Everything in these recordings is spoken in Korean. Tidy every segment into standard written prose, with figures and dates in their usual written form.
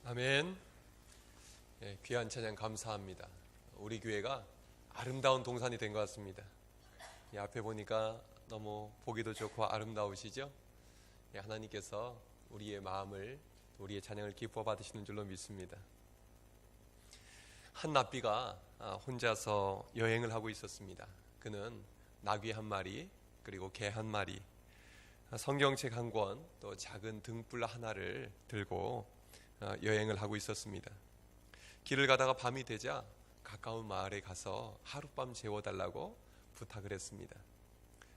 아멘. 귀한 찬양 감사합니다. 우리 교회가 아름다운 동산이 된 것 같습니다. 이 앞에 보니까 너무 보기도 좋고 아름다우시죠? 하나님께서 우리의 마음을, 우리의 찬양을 기뻐 받으시는 줄로 믿습니다. 한 납비가 혼자서 여행을 하고 있었습니다. 그는 나귀 한 마리, 그리고 개 한 마리, 성경책 한 권, 또 작은 등불 하나를 들고 여행을 하고 있었습니다. 길을 가다가 밤이 되자 가까운 마을에 가서 하룻밤 재워달라고 부탁을 했습니다.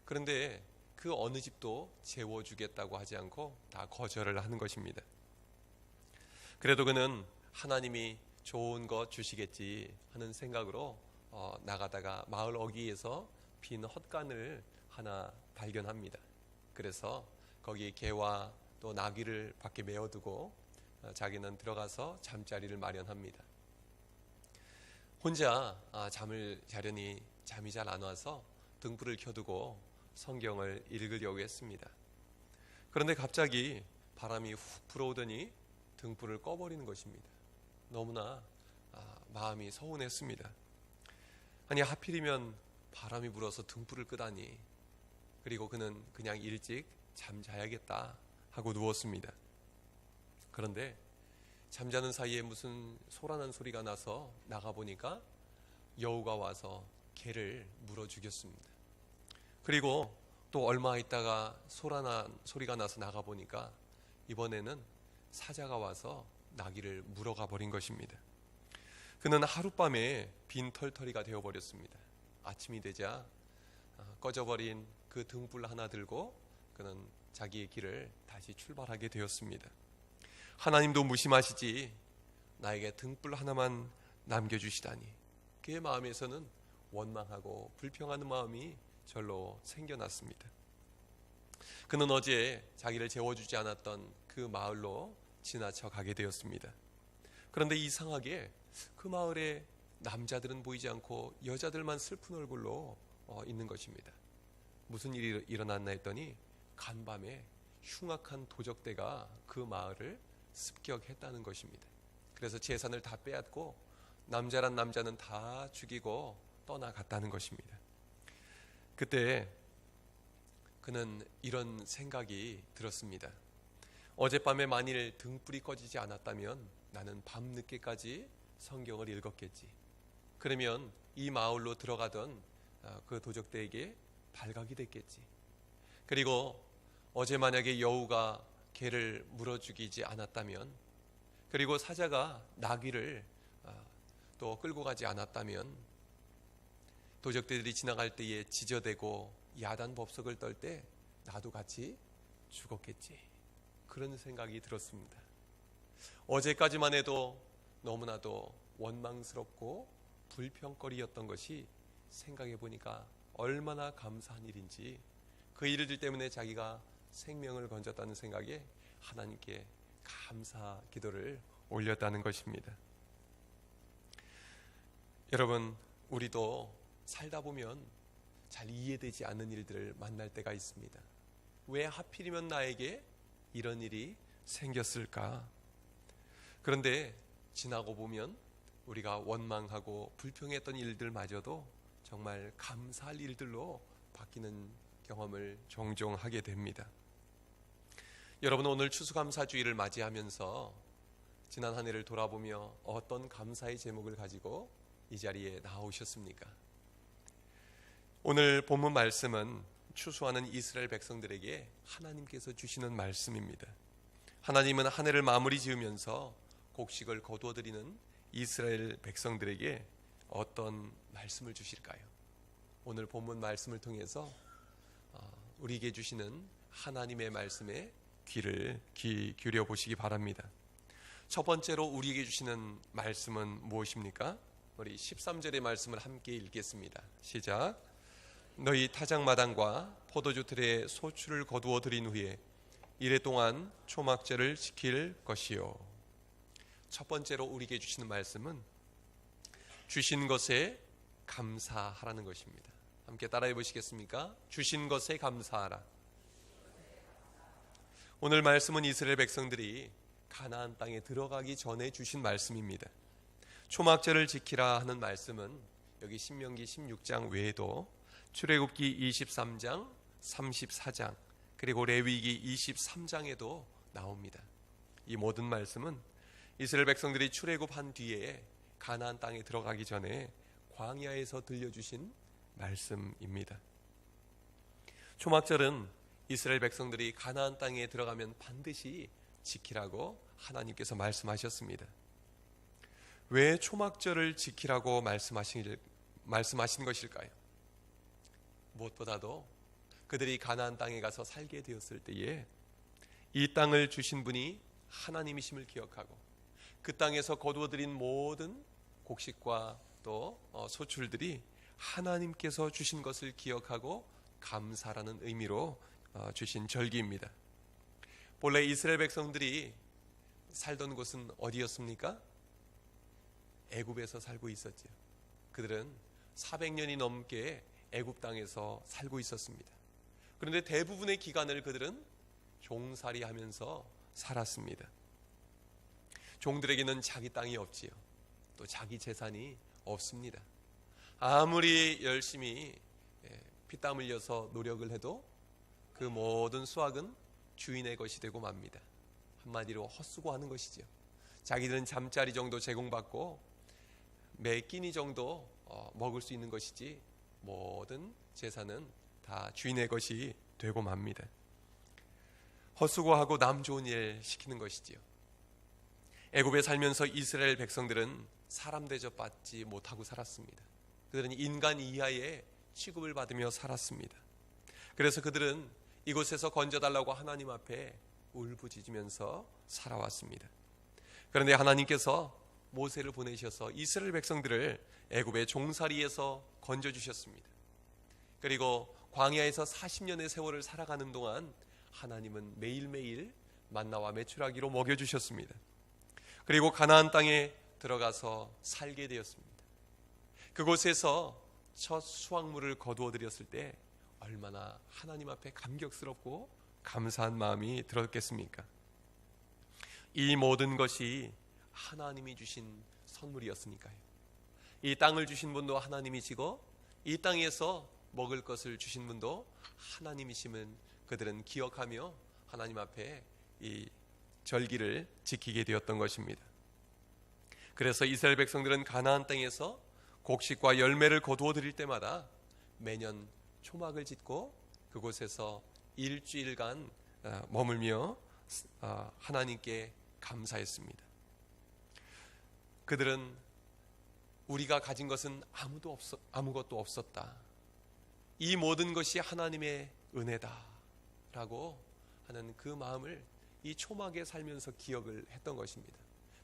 그런데 그 어느 집도 재워주겠다고 하지 않고 다 거절을 하는 것입니다. 그래도 그는 하나님이 좋은 것 주시겠지 하는 생각으로 나가다가 마을 어귀에서 빈 헛간을 하나 발견합니다. 그래서 거기 개와 또 나귀를 밖에 메어두고 자기는 들어가서 잠자리를 마련합니다. 혼자 잠을 자려니 잠이 잘 안 와서 등불을 켜두고 성경을 읽으려고 했습니다. 그런데 갑자기 바람이 훅 불어오더니 등불을 꺼버리는 것입니다. 너무나 마음이 서운했습니다. 아니, 하필이면 바람이 불어서 등불을 끄다니. 그리고 그는 그냥 일찍 잠자야겠다 하고 누웠습니다. 그런데 잠자는 사이에 무슨 소란한 소리가 나서 나가보니까 여우가 와서 개를 물어 죽였습니다. 그리고 또 얼마 있다가 소란한 소리가 나서 나가보니까 이번에는 사자가 와서 나귀를 물어가 버린 것입니다. 그는 하룻밤에 빈털터리가 되어버렸습니다. 아침이 되자 꺼져버린 그 등불 하나 들고 그는 자기의 길을 다시 출발하게 되었습니다. 하나님도 무심하시지 나에게 등불 하나만 남겨주시다니. 그의 마음에서는 원망하고 불평하는 마음이 절로 생겨났습니다. 그는 어제 자기를 재워주지 않았던 그 마을로 지나쳐 가게 되었습니다. 그런데 이상하게 그 마을에 남자들은 보이지 않고 여자들만 슬픈 얼굴로 있는 것입니다. 무슨 일이 일어났나 했더니 간밤에 흉악한 도적대가 그 마을을 습격했다는 것입니다. 그래서 재산을 다 빼앗고 남자란 남자는 다 죽이고 떠나갔다는 것입니다. 그때 그는 이런 생각이 들었습니다. 어젯밤에 만일 등불이 꺼지지 않았다면 나는 밤늦게까지 성경을 읽었겠지. 그러면 이 마을로 들어가던 그 도적대에게 발각이 됐겠지. 그리고 어제 만약에 여우가 개를 물어 죽이지 않았다면, 그리고 사자가 나귀를 또 끌고 가지 않았다면 도적들이 지나갈 때에 지저대고 야단 법석을 떨 때 나도 같이 죽었겠지. 그런 생각이 들었습니다. 어제까지만 해도 너무나도 원망스럽고 불평거리였던 것이 생각해 보니까 얼마나 감사한 일인지, 그 일들 때문에 자기가 생명을 건졌다는 생각에 하나님께 감사 기도를 올렸다는 것입니다. 여러분, 우리도 살다 보면 잘 이해되지 않는 일들을 만날 때가 있습니다. 왜 하필이면 나에게 이런 일이 생겼을까? 그런데 지나고 보면 우리가 원망하고 불평했던 일들마저도 정말 감사할 일들로 바뀌는 경험을 종종 하게 됩니다. 여러분, 오늘 추수감사주의를 맞이하면서 지난 한 해를 돌아보며 어떤 감사의 제목을 가지고 이 자리에 나오셨습니까? 오늘 본문 말씀은 추수하는 이스라엘 백성들에게 하나님께서 주시는 말씀입니다. 하나님은 한 해를 마무리 지으면서 곡식을 거두어드리는 이스라엘 백성들에게 어떤 말씀을 주실까요? 오늘 본문 말씀을 통해서 우리에게 주시는 하나님의 말씀에 귀 기울여 보시기 바랍니다. 첫 번째로 우리에게 주시는 말씀은 무엇입니까? 우리 13절의 말씀을 함께 읽겠습니다. 시작. 너희 타작마당과 포도주 틀에 소출을 거두어 들인 후에 이래 동안 초막절을 지킬 것이요. 첫 번째로 우리에게 주시는 말씀은 주신 것에 감사하라는 것입니다. 함께 따라해 보시겠습니까? 주신 것에 감사하라. 오늘 말씀은 이스라엘 백성들이 가나안 땅에 들어가기 전에 주신 말씀입니다. 초막절을 지키라 하는 말씀은 여기 신명기 16장 외에도 출애굽기 23장, 34장, 그리고 레위기 23장에도 나옵니다. 이 모든 말씀은 이스라엘 백성들이 출애굽한 뒤에 가나안 땅에 들어가기 전에 광야에서 들려주신 말씀입니다. 초막절은 이스라엘 백성들이 가나안 땅에 들어가면 반드시 지키라고 하나님께서 말씀하셨습니다. 왜 초막절을 지키라고 말씀하신 것일까요? 무엇보다도 그들이 가나안 땅에 가서 살게 되었을 때에 이 땅을 주신 분이 하나님이심을 기억하고 그 땅에서 거두어들인 모든 곡식과 또 소출들이 하나님께서 주신 것을 기억하고 감사라는 의미로 주신 절기입니다. 본래 이스라엘 백성들이 살던 곳은 어디였습니까? 애굽에서 살고 있었죠. 그들은 400년이 넘게 애굽 땅에서 살고 있었습니다. 그런데 대부분의 기간을 그들은 종살이하면서 살았습니다. 종들에게는 자기 땅이 없지요. 또 자기 재산이 없습니다. 아무리 열심히 피땀 흘려서 노력을 해도 그 모든 수확은 주인의 것이 되고 맙니다. 한마디로 헛수고하는 것이죠. 자기들은 잠자리 정도 제공받고 매 끼니 정도 먹을 수 있는 것이지 모든 재산은 다 주인의 것이 되고 맙니다. 헛수고하고 남 좋은 일 시키는 것이지요. 애굽에 살면서 이스라엘 백성들은 사람 대접받지 못하고 살았습니다. 그들은 인간 이하의 취급을 받으며 살았습니다. 그래서 그들은 이곳에서 건져달라고 하나님 앞에 울부짖으면서 살아왔습니다. 그런데 하나님께서 모세를 보내셔서 이스라엘 백성들을 애굽의 종살이에서 건져주셨습니다. 그리고 광야에서 40년의 세월을 살아가는 동안 하나님은 매일매일 만나와 메추라기로 먹여주셨습니다. 그리고 가나안 땅에 들어가서 살게 되었습니다. 그곳에서 첫 수확물을 거두어 드렸을 때 얼마나 하나님 앞에 감격스럽고 감사한 마음이 들었겠습니까? 이 모든 것이 하나님이 주신 선물이었으니까요. 이 땅을 주신 분도 하나님이시고 이 땅에서 먹을 것을 주신 분도 하나님이심을 그들은 기억하며 하나님 앞에 이 절기를 지키게 되었던 것입니다. 그래서 이스라엘 백성들은 가나안 땅에서 곡식과 열매를 거두어 드릴 때마다 매년 초막을 짓고 그곳에서 일주일간 머물며 하나님께 감사했습니다. 그들은 우리가 가진 것은 아무것도 없었다. 이 모든 것이 하나님의 은혜다 라고 하는 그 마음을 이 초막에 살면서 기억을 했던 것입니다.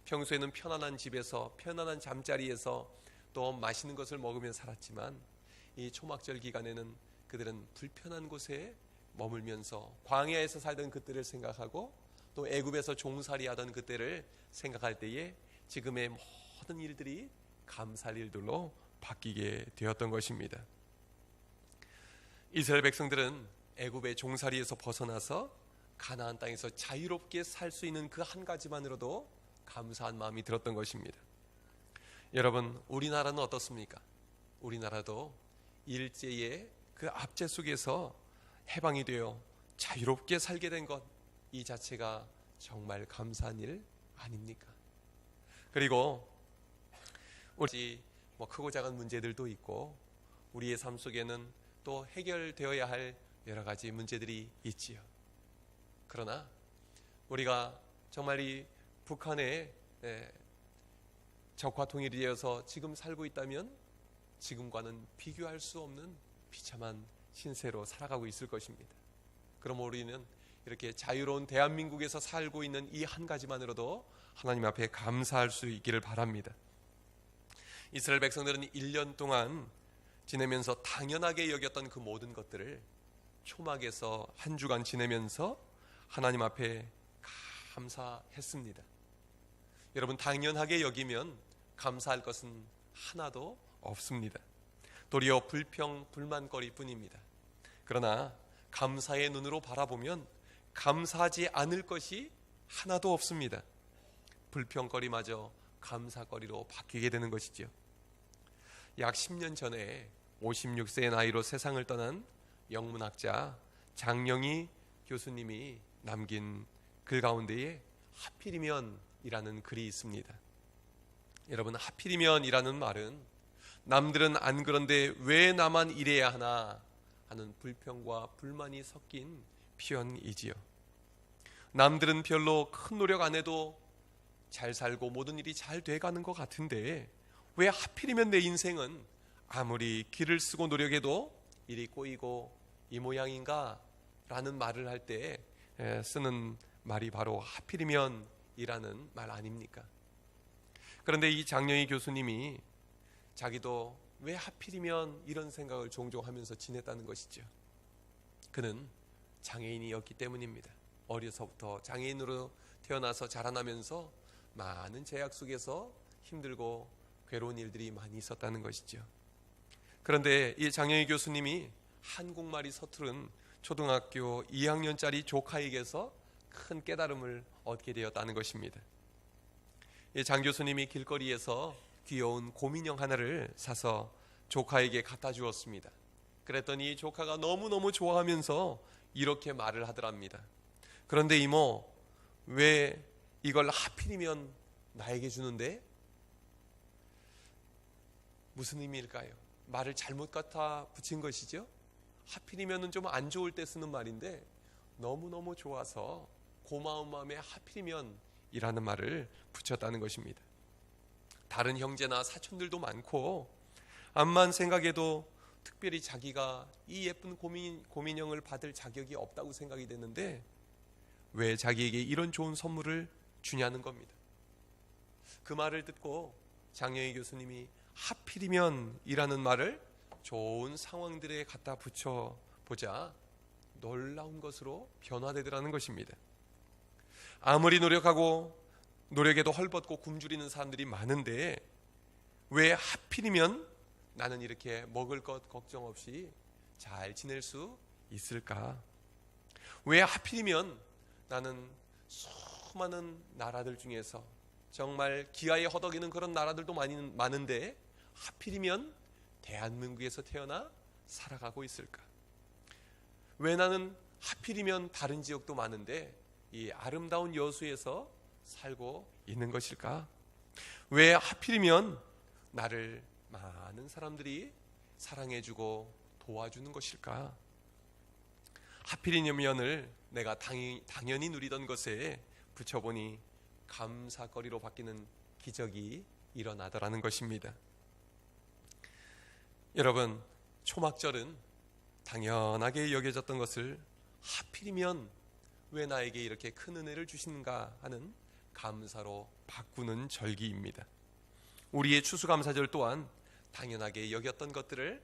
평소에는 편안한 집에서 편안한 잠자리에서 또 맛있는 것을 먹으며 살았지만 이 초막절 기간에는 그들은 불편한 곳에 머물면서 광야에서 살던 그때를 생각하고 또 애굽에서 종살이하던 그때를 생각할 때에 지금의 모든 일들이 감사할 일들로 바뀌게 되었던 것입니다. 이스라엘 백성들은 애굽의 종살이에서 벗어나서 가나안 땅에서 자유롭게 살 수 있는 그 한 가지만으로도 감사한 마음이 들었던 것입니다. 여러분, 우리나라는 어떻습니까? 우리나라도 일제의 그 압제 속에서 해방이 되어 자유롭게 살게 된 것, 이 자체가 정말 감사한 일 아닙니까? 그리고 우리 크고 작은 문제들도 있고 우리의 삶 속에는 또 해결되어야 할 여러 가지 문제들이 있지요. 그러나 우리가 정말 이 북한에 적화 통일이 되어서 지금 살고 있다면 지금과는 비교할 수 없는 비참한 신세로 살아가고 있을 것입니다. 그럼 우리는 이렇게 자유로운 대한민국에서 살고 있는 이 한 가지만으로도 하나님 앞에 감사할 수 있기를 바랍니다. 이스라엘 백성들은 1년 동안 지내면서 당연하게 여겼던 그 모든 것들을 초막에서 한 주간 지내면서 하나님 앞에 감사했습니다. 여러분, 당연하게 여기면 감사할 것은 하나도 없습니다. 도리어 불평, 불만거리 뿐입니다. 그러나 감사의 눈으로 바라보면 감사하지 않을 것이 하나도 없습니다. 불평거리마저 감사거리로 바뀌게 되는 것이죠. 약 10년 전에 56세의 나이로 세상을 떠난 영문학자 장영희 교수님이 남긴 글 가운데에 하필이면이라는 글이 있습니다. 여러분, 하필이면이라는 말은 남들은 안 그런데 왜 나만 이래야 하나 하는 불평과 불만이 섞인 표현이지요. 남들은 별로 큰 노력 안 해도 잘 살고 모든 일이 잘 돼가는 것 같은데 왜 하필이면 내 인생은 아무리 기를 쓰고 노력해도 일이 꼬이고 이 모양인가 라는 말을 할 때 쓰는 말이 바로 하필이면이라는 말 아닙니까? 그런데 이 장영희 교수님이 자기도 왜 하필이면 이런 생각을 종종 하면서 지냈다는 것이죠. 그는 장애인이었기 때문입니다. 어려서부터 장애인으로 태어나서 자라나면서 많은 제약 속에서 힘들고 괴로운 일들이 많이 있었다는 것이죠. 그런데 이 장영희 교수님이 한국말이 서투른 초등학교 2학년짜리 조카에게서 큰 깨달음을 얻게 되었다는 것입니다. 장 교수님이 길거리에서 귀여운 곰인형 하나를 사서 조카에게 갖다 주었습니다. 그랬더니 조카가 너무너무 좋아하면서 이렇게 말을 하더랍니다. 그런데 이모, 왜 이걸 하필이면 나에게 주는데? 무슨 의미일까요? 말을 잘못 갖다 붙인 것이죠. 하필이면은 좀 안 좋을 때 쓰는 말인데 너무너무 좋아서 고마운 마음에 하필이면이라는 말을 붙였다는 것입니다. 다른 형제나 사촌들도 많고 암만 생각해도 특별히 자기가 이 예쁜 곰인형을 받을 자격이 없다고 생각이 됐는데 왜 자기에게 이런 좋은 선물을 주냐는 겁니다. 그 말을 듣고 장영희 교수님이 하필이면이라는 말을 좋은 상황들에 갖다 붙여보자 놀라운 것으로 변화되더라는 것입니다. 아무리 노력해도 헐벗고 굶주리는 사람들이 많은데 왜 하필이면 나는 이렇게 먹을 것 걱정 없이 잘 지낼 수 있을까? 왜 하필이면 나는 수많은 나라들 중에서 정말 기아에 허덕이는 그런 나라들도 많은데 하필이면 대한민국에서 태어나 살아가고 있을까? 왜 나는 하필이면 다른 지역도 많은데 이 아름다운 여수에서 살고 있는 것일까? 왜 하필이면 나를 많은 사람들이 사랑해주고 도와주는 것일까? 하필이면을 내가 당연히 누리던 것에 붙여보니 감사거리로 바뀌는 기적이 일어나더라는 것입니다. 여러분, 초막절은 당연하게 여겨졌던 것을 하필이면 왜 나에게 이렇게 큰 은혜를 주시는가 하는 감사로 바꾸는 절기입니다. 우리의 추수감사절 또한 당연하게 여겼던 것들을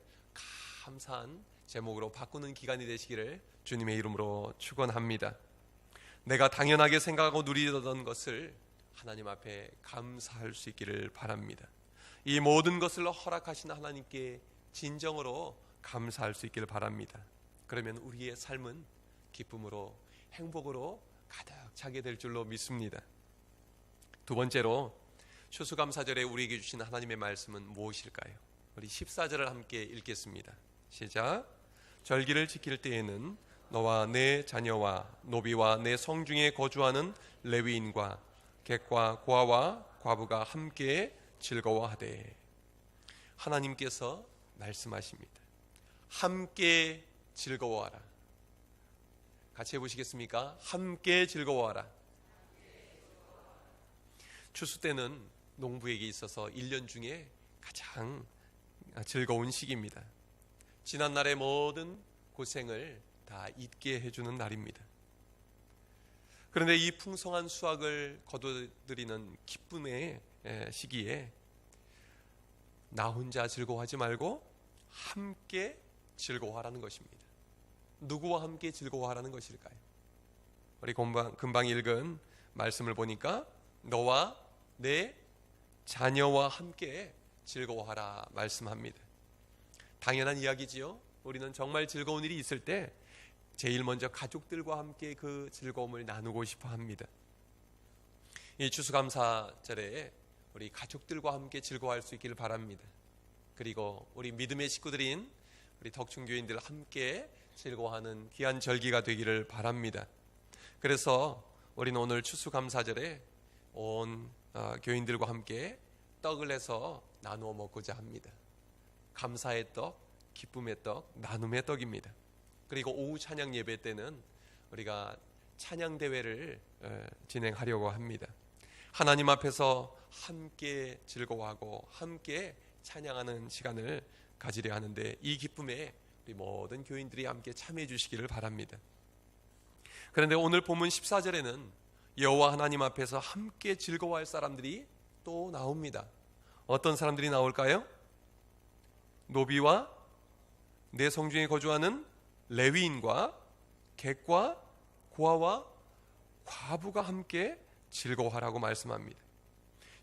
감사한 제목으로 바꾸는 기간이 되시기를 주님의 이름으로 축원합니다. 내가 당연하게 생각하고 누리던 것을 하나님 앞에 감사할 수 있기를 바랍니다. 이 모든 것을 허락하신 하나님께 진정으로 감사할 수 있기를 바랍니다. 그러면 우리의 삶은 기쁨으로 행복으로 가득 차게 될 줄로 믿습니다. 두 번째로 추수감사절에 우리에게 주신 하나님의 말씀은 무엇일까요? 우리 14절을 함께 읽겠습니다. 시작. 절기를 지킬 때에는 너와 내 자녀와 노비와 내 성중에 거주하는 레위인과 객과 고아와 과부가 함께 즐거워하되. 하나님께서 말씀하십니다. 함께 즐거워하라. 같이 해보시겠습니까? 함께 즐거워하라. 추수 때는 농부에게 있어서 1년 중에 가장 즐거운 시기입니다. 지난날의 모든 고생을 다 잊게 해주는 날입니다. 그런데 이 풍성한 수확을 거두드리는 기쁨의 시기에 나 혼자 즐거워하지 말고 함께 즐거워하라는 것입니다. 누구와 함께 즐거워하라는 것일까요? 우리 금방 읽은 말씀을 보니까 너와 내 자녀와 함께 즐거워하라 말씀합니다. 당연한 이야기지요. 우리는 정말 즐거운 일이 있을 때 제일 먼저 가족들과 함께 그 즐거움을 나누고 싶어 합니다. 이 추수감사절에 우리 가족들과 함께 즐거워할 수 있기를 바랍니다. 그리고 우리 믿음의 식구들인 우리 덕충교인들 함께 즐거워하는 귀한 절기가 되기를 바랍니다. 그래서 우리는 오늘 추수감사절에 온 교인들과 함께 떡을 해서 나누어 먹고자 합니다. 감사의 떡, 기쁨의 떡, 나눔의 떡입니다. 그리고 오후 찬양 예배 때는 우리가 찬양 대회를 진행하려고 합니다. 하나님 앞에서 함께 즐거워하고 함께 찬양하는 시간을 가지려 하는데, 이 기쁨에 우리 모든 교인들이 함께 참여해 주시기를 바랍니다. 그런데 오늘 본문 14절에는 여호와 하나님 앞에서 함께 즐거워할 사람들이 또 나옵니다. 어떤 사람들이 나올까요? 노비와 내 성중에 거주하는 레위인과 객과 고아와 과부가 함께 즐거워하라고 말씀합니다.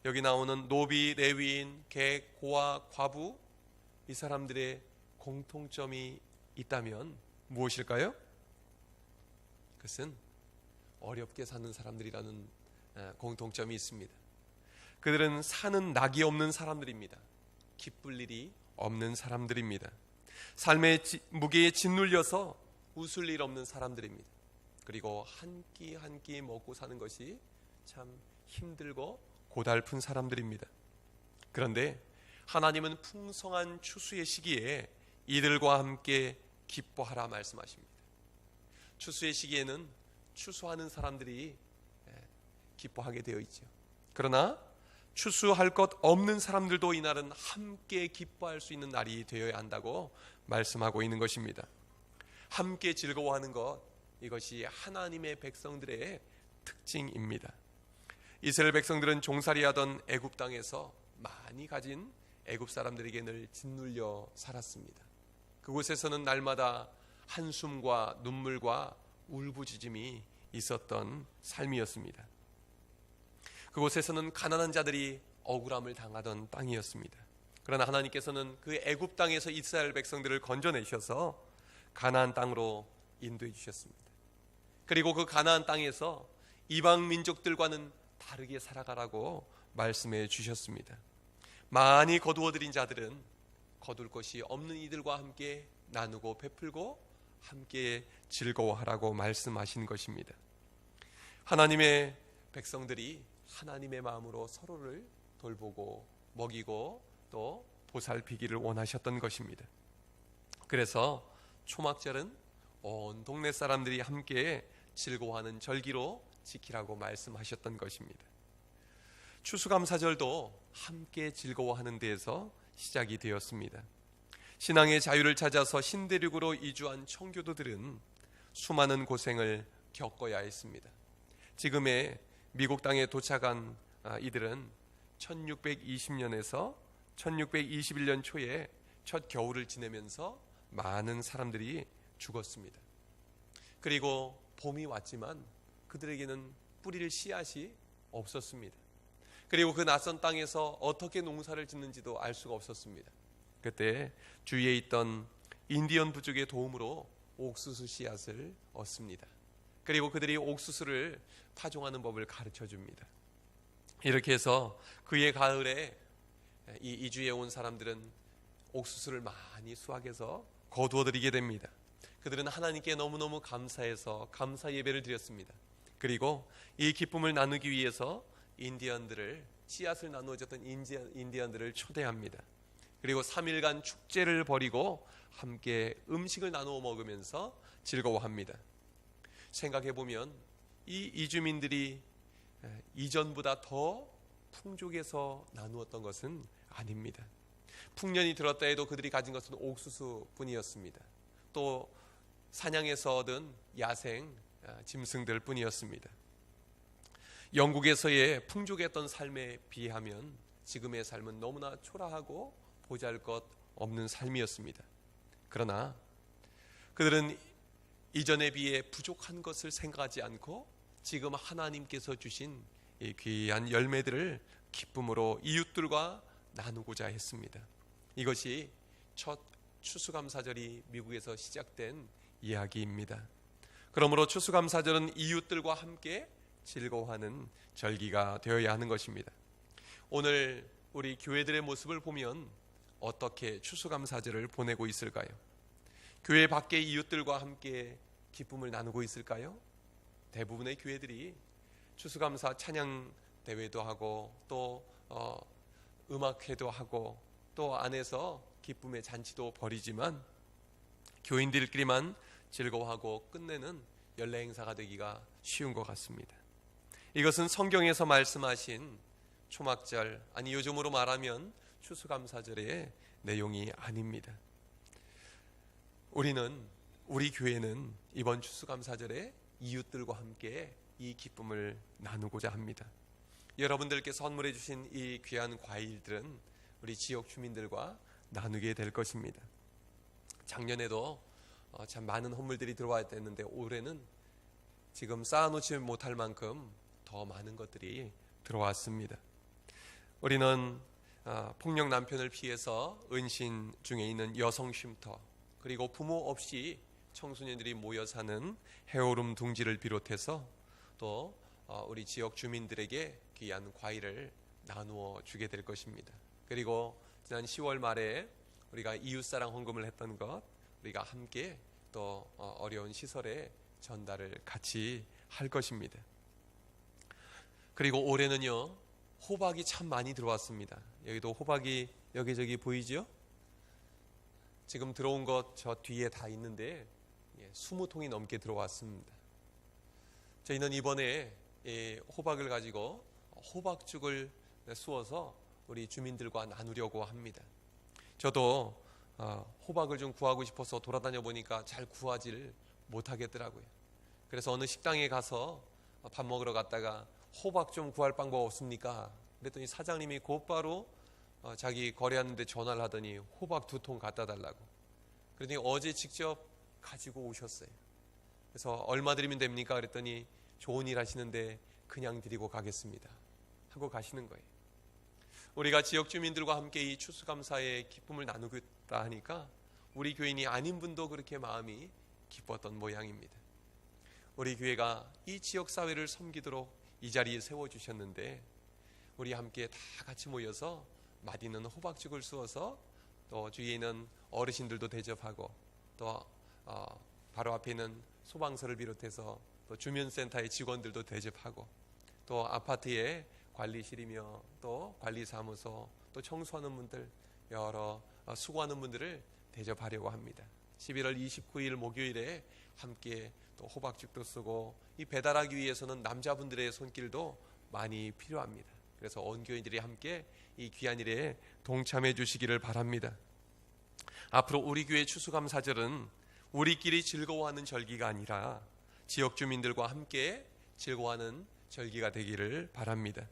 여기 나오는 노비, 레위인, 객, 고아, 과부, 이 사람들의 공통점이 있다면 무엇일까요? 그것은 어렵게 사는 사람들이라는 공통점이 있습니다. 그들은 사는 낙이 없는 사람들입니다. 기쁠 일이 없는 사람들입니다. 삶의 무게에 짓눌려서 웃을 일 없는 사람들입니다. 그리고 한 끼 한 끼 먹고 사는 것이 참 힘들고 고달픈 사람들입니다. 그런데 하나님은 풍성한 추수의 시기에 이들과 함께 기뻐하라 말씀하십니다. 추수의 시기에는 추수하는 사람들이 기뻐하게 되어 있죠. 그러나 추수할 것 없는 사람들도 이날은 함께 기뻐할 수 있는 날이 되어야 한다고 말씀하고 있는 것입니다. 함께 즐거워하는 것, 이것이 하나님의 백성들의 특징입니다. 이스라엘 백성들은 종살이하던 애굽 땅에서 많이 가진 애굽 사람들에게 늘 짓눌려 살았습니다. 그곳에서는 날마다 한숨과 눈물과 울부짖음이 있었던 삶이었습니다. 그곳에서는 가난한 자들이 억울함을 당하던 땅이었습니다. 그러나 하나님께서는 그 애굽 땅에서 이스라엘 백성들을 건져내셔서 가나안 땅으로 인도해 주셨습니다. 그리고 그 가나안 땅에서 이방 민족들과는 다르게 살아가라고 말씀해 주셨습니다. 많이 거두어들인 자들은 거둘 것이 없는 이들과 함께 나누고 베풀고 함께 즐거워하라고 말씀하신 것입니다. 하나님의 백성들이 하나님의 마음으로 서로를 돌보고 먹이고 또 보살피기를 원하셨던 것입니다. 그래서 초막절은 온 동네 사람들이 함께 즐거워하는 절기로 지키라고 말씀하셨던 것입니다. 추수감사절도 함께 즐거워하는 데에서 시작이 되었습니다. 신앙의 자유를 찾아서 신대륙으로 이주한 청교도들은 수많은 고생을 겪어야 했습니다. 지금의 미국 땅에 도착한 이들은 1620년에서 1621년 초에 첫 겨울을 지내면서 많은 사람들이 죽었습니다. 그리고 봄이 왔지만 그들에게는 뿌릴 씨앗이 없었습니다. 그리고 그 낯선 땅에서 어떻게 농사를 짓는지도 알 수가 없었습니다. 그때 주위에 있던 인디언 부족의 도움으로 옥수수 씨앗을 얻습니다. 그리고 그들이 옥수수를 파종하는 법을 가르쳐 줍니다. 이렇게 해서 그해 가을에 이 이주에 온 사람들은 옥수수를 많이 수확해서 거두어들이게 됩니다. 그들은 하나님께 너무너무 감사해서 감사 예배를 드렸습니다. 그리고 이 기쁨을 나누기 위해서 인디언들을, 씨앗을 나누어줬던 인디언들을 초대합니다. 그리고 3일간 축제를 벌이고 함께 음식을 나누어 먹으면서 즐거워합니다. 생각해보면 이 이주민들이 이전보다 더 풍족해서 나누었던 것은 아닙니다. 풍년이 들었다 해도 그들이 가진 것은 옥수수뿐이었습니다. 또 사냥에서 얻은 야생 짐승들 뿐이었습니다. 영국에서의 풍족했던 삶에 비하면 지금의 삶은 너무나 초라하고 보잘것없는 삶이었습니다. 그러나 그들은 이전에 비해 부족한 것을 생각하지 않고 지금 하나님께서 주신 이 귀한 열매들을 기쁨으로 이웃들과 나누고자 했습니다. 이것이 첫 추수감사절이 미국에서 시작된 이야기입니다. 그러므로 추수감사절은 이웃들과 함께 즐거워하는 절기가 되어야 하는 것입니다. 오늘 우리 교회들의 모습을 보면 어떻게 추수감사절을 보내고 있을까요? 교회 밖의 이웃들과 함께 기쁨을 나누고 있을까요? 대부분의 교회들이 추수감사 찬양 대회도 하고 또 음악회도 하고 또 안에서 기쁨의 잔치도 벌이지만 교인들끼리만 즐거워하고 끝내는 연례 행사가 되기가 쉬운 것 같습니다. 이것은 성경에서 말씀하신 초막절, 아니 요즘으로 말하면 추수감사절의 내용이 아닙니다. 우리 교회는 이번 추수감사절에 이웃들과 함께 이 기쁨을 나누고자 합니다. 여러분들께 선물해 주신 이 귀한 과일들은 우리 지역 주민들과 나누게 될 것입니다. 작년에도 참 많은 선물들이 들어와야 됐는데 올해는 지금 쌓아놓지 못할 만큼 더 많은 것들이 들어왔습니다. 우리는 폭력 남편을 피해서 은신 중에 있는 여성 쉼터, 그리고 부모 없이 청소년들이 모여 사는 해오름 둥지를 비롯해서 또 우리 지역 주민들에게 귀한 과일을 나누어 주게 될 것입니다. 그리고 지난 10월 말에 우리가 이웃사랑 헌금을 했던 것, 우리가 함께 또 어려운 시설에 전달을 같이 할 것입니다. 그리고 올해는요, 호박이 참 많이 들어왔습니다. 여기도 호박이 여기저기 보이죠? 지금 들어온 것 저 뒤에 다 있는데 20통이 넘게 들어왔습니다. 저희는 이번에 호박을 가지고 호박죽을 쑤어서 우리 주민들과 나누려고 합니다. 저도 호박을 좀 구하고 싶어서 돌아다녀 보니까 잘 구하지를 못하겠더라고요. 그래서 어느 식당에 가서 밥 먹으러 갔다가 호박 좀 구할 방법 없습니까? 그랬더니 사장님이 곧바로 자기 거래하는데 전화를 하더니 호박 2통 갖다 달라고. 그랬더니 어제 직접 가지고 오셨어요. 그래서 얼마 드리면 됩니까? 그랬더니 좋은 일 하시는데 그냥 드리고 가겠습니다 하고 가시는 거예요. 우리가 지역 주민들과 함께 이 추수감사의 기쁨을 나누겠다 하니까 우리 교인이 아닌 분도 그렇게 마음이 기뻤던 모양입니다. 우리 교회가 이 지역사회를 섬기도록 이 자리에 세워주셨는데 우리 함께 다 같이 모여서 맛있는 호박죽을 쑤어서 또 주위에 있는 어르신들도 대접하고 또 바로 앞에 있는 소방서를 비롯해서 또 주민센터의 직원들도 대접하고 또 아파트의 관리실이며 또 관리사무소 또 청소하는 분들 여러 수고하는 분들을 대접하려고 합니다. 11월 29일 목요일에 함께 또 호박죽도 쓰고 이 배달하기 위해서는 남자분들의 손길도 많이 필요합니다. 그래서 온 교인들이 함께 이 귀한 일에 동참해 주시기를 바랍니다. 앞으로 우리 교회 추수감사절은 우리끼리 즐거워하는 절기가 아니라 지역 주민들과 함께 즐거워하는 절기가 되기를 바랍니다.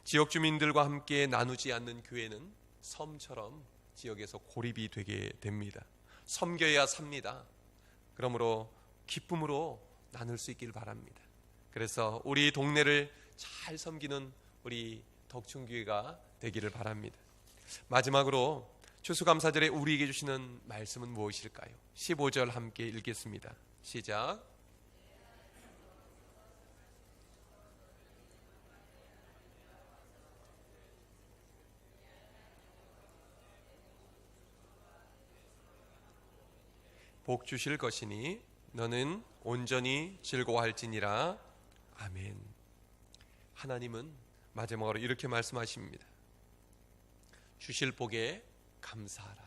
지역 주민들과 함께 나누지 않는 교회는 섬처럼 지역에서 고립이 되게 됩니다. 섬겨야 삽니다. 그러므로 기쁨으로 나눌 수 있길 바랍니다. 그래서 우리 동네를 잘 섬기는 우리 덕충교회가 되기를 바랍니다. 마지막으로 추수감사절에 우리에게 주시는 말씀은 무엇일까요? 15절 함께 읽겠습니다. 시작. 복 주실 것이니 너는 온전히 즐거워할지니라. 아멘. 하나님은 마지막으로 이렇게 말씀하십니다. 주실 복에 감사하라.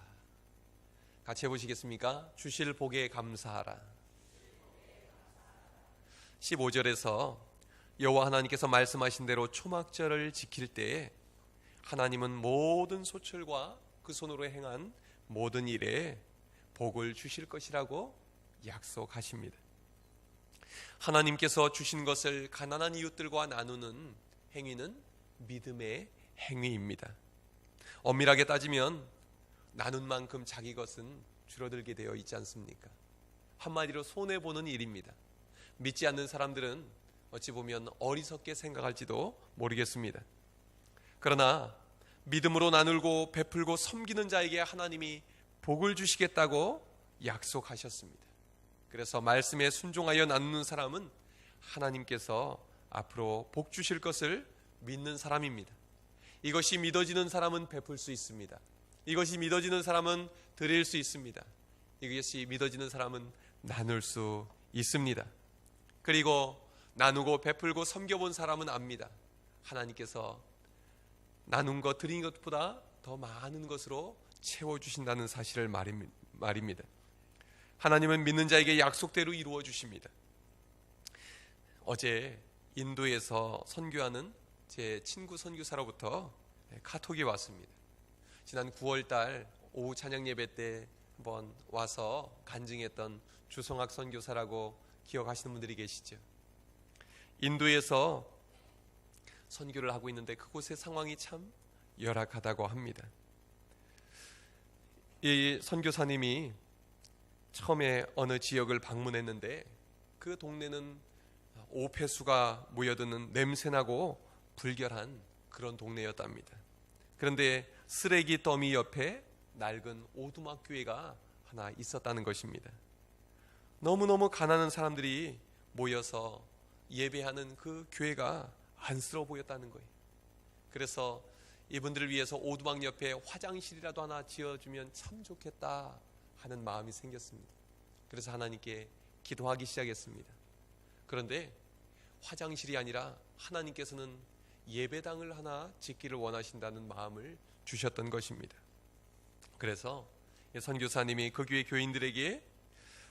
같이 해보시겠습니까? 주실 복에 감사하라. 15절에서 여호와 하나님께서 말씀하신 대로 초막절을 지킬 때에 하나님은 모든 소출과 그 손으로 행한 모든 일에 복을 주실 것이라고 약속하십니다. 하나님께서 주신 것을 가난한 이웃들과 나누는 행위는 믿음의 행위입니다. 엄밀하게 따지면 나눈 만큼 자기 것은 줄어들게 되어 있지 않습니까? 한마디로 손해보는 일입니다. 믿지 않는 사람들은 어찌 보면 어리석게 생각할지도 모르겠습니다. 그러나 믿음으로 나누고 베풀고 섬기는 자에게 하나님이 복을 주시겠다고 약속하셨습니다. 그래서 말씀에 순종하여 나누는 사람은 하나님께서 앞으로 복 주실 것을 믿는 사람입니다. 이것이 믿어지는 사람은 베풀 수 있습니다. 이것이 믿어지는 사람은 드릴 수 있습니다. 이것이 믿어지는 사람은 나눌 수 있습니다. 그리고 나누고 베풀고 섬겨본 사람은 압니다. 하나님께서 나눈 것, 드린 것보다 더 많은 것으로 채워주신다는 사실을 말입니다. 하나님은 믿는 자에게 약속대로 이루어 주십니다. 어제 인도에서 선교하는 제 친구 선교사로부터 카톡이 왔습니다. 지난 9월달 오후 찬양 예배 때 한번 와서 간증했던 주성학 선교사라고 기억하시는 분들이 계시죠? 인도에서 선교를 하고 있는데 그곳의 상황이 참 열악하다고 합니다. 이 선교사님이 처음에 어느 지역을 방문했는데 그 동네는 오폐수가 모여드는 냄새나고 불결한 그런 동네였답니다. 그런데 쓰레기 더미 옆에 낡은 오두막 교회가 하나 있었다는 것입니다. 너무너무 가난한 사람들이 모여서 예배하는 그 교회가 안쓰러워 보였다는 거예요. 그래서 이분들을 위해서 오두막 옆에 화장실이라도 하나 지어주면 참 좋겠다 하는 마음이 생겼습니다. 그래서 하나님께 기도하기 시작했습니다. 그런데 화장실이 아니라 하나님께서는 예배당을 하나 짓기를 원하신다는 마음을 주셨던 것입니다. 그래서 선교사님이 그 교회 교인들에게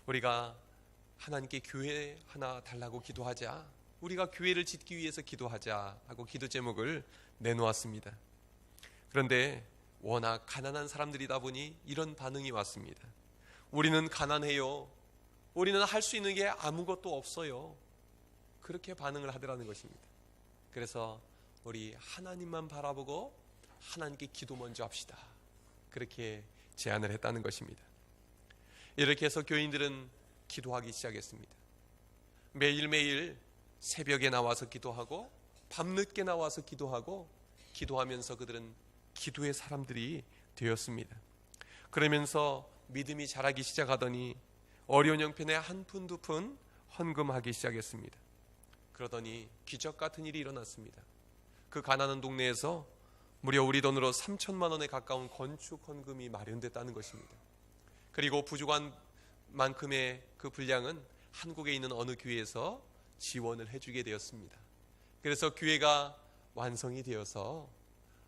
우리가 하나님께 교회 하나 달라고 기도하자, 우리가 교회를 짓기 위해서 기도하자 하고 기도 제목을 내놓았습니다. 그런데 워낙 가난한 사람들이다 보니 이런 반응이 왔습니다. 우리는 가난해요. 우리는 할 수 있는 게 아무것도 없어요. 그렇게 반응을 하더라는 것입니다. 그래서 우리 하나님만 바라보고 하나님께 기도 먼저 합시다. 그렇게 제안을 했다는 것입니다. 이렇게 해서 교인들은 기도하기 시작했습니다. 매일매일 새벽에 나와서 기도하고 밤늦게 나와서 기도하고 기도하면서 그들은 기도의 사람들이 되었습니다. 그러면서 믿음이 자라기 시작하더니 어려운 형편에 한 푼 두 푼 헌금하기 시작했습니다. 그러더니 기적 같은 일이 일어났습니다. 그 가난한 동네에서 무려 우리 돈으로 3천만 원에 가까운 건축 헌금이 마련됐다는 것입니다. 그리고 부족한 만큼의 그 분량은 한국에 있는 어느 교회에서 지원을 해주게 되었습니다. 그래서 교회가 완성이 되어서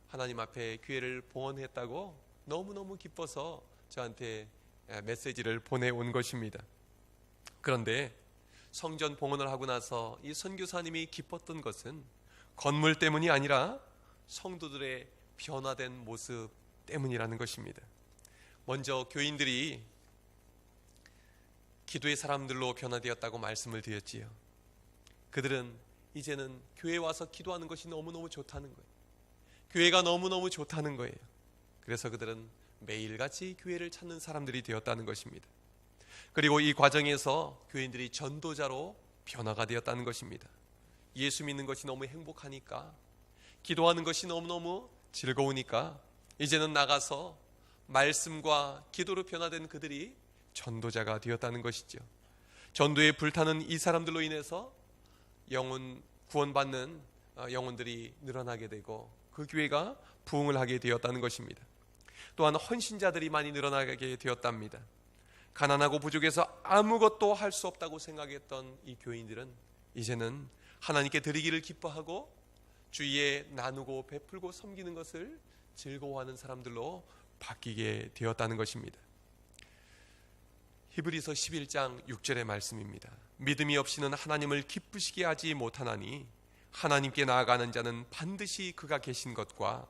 하나님 앞에 교회를 봉헌했다고 너무너무 기뻐서 저한테 메시지를 보내온 것입니다. 그런데 성전 봉헌을 하고 나서 이 선교사님이 기뻤던 것은 건물 때문이 아니라 성도들의 변화된 모습 때문이라는 것입니다. 먼저 교인들이 기도의 사람들로 변화되었다고 말씀을 드렸지요. 그들은 이제는 교회에 와서 기도하는 것이 너무너무 좋다는 거예요. 교회가 너무너무 좋다는 거예요. 그래서 그들은 매일같이 교회를 찾는 사람들이 되었다는 것입니다. 그리고 이 과정에서 교인들이 전도자로 변화가 되었다는 것입니다. 예수 믿는 것이 너무 행복하니까, 기도하는 것이 너무너무 즐거우니까 이제는 나가서 말씀과 기도로 변화된 그들이 전도자가 되었다는 것이죠. 전도에 불타는 이 사람들로 인해서 영혼 구원받는 영혼들이 늘어나게 되고 그 교회가 부흥을 하게 되었다는 것입니다. 또한 헌신자들이 많이 늘어나게 되었답니다. 가난하고 부족해서 아무것도 할 수 없다고 생각했던 이 교인들은 이제는 하나님께 드리기를 기뻐하고 주위에 나누고 베풀고 섬기는 것을 즐거워하는 사람들로 바뀌게 되었다는 것입니다. 히브리서 11장 6절의 말씀입니다. 믿음이 없이는 하나님을 기쁘시게 하지 못하나니 하나님께 나아가는 자는 반드시 그가 계신 것과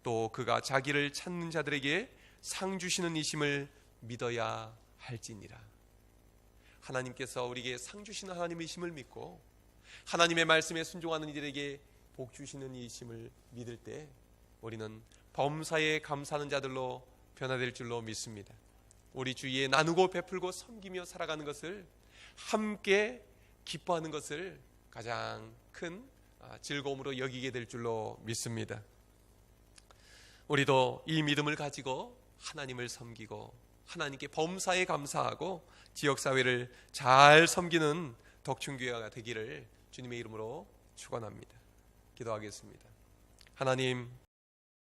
또 그가 자기를 찾는 자들에게 상 주시는 이심을 믿어야 할지니라. 하나님께서 우리에게 상 주시는 하나님이심을 믿고 하나님의 말씀에 순종하는 이들에게 복 주시는 이심을 믿을 때 우리는 범사에 감사하는 자들로 변화될 줄로 믿습니다. 우리 주위에 나누고 베풀고 섬기며 살아가는 것을, 함께 기뻐하는 것을 가장 큰 즐거움으로 여기게 될 줄로 믿습니다. 우리도 이 믿음을 가지고 하나님을 섬기고 하나님께 범사에 감사하고 지역사회를 잘 섬기는 덕충교회가 되기를 주님의 이름으로 축원합니다. 기도하겠습니다. 하나님,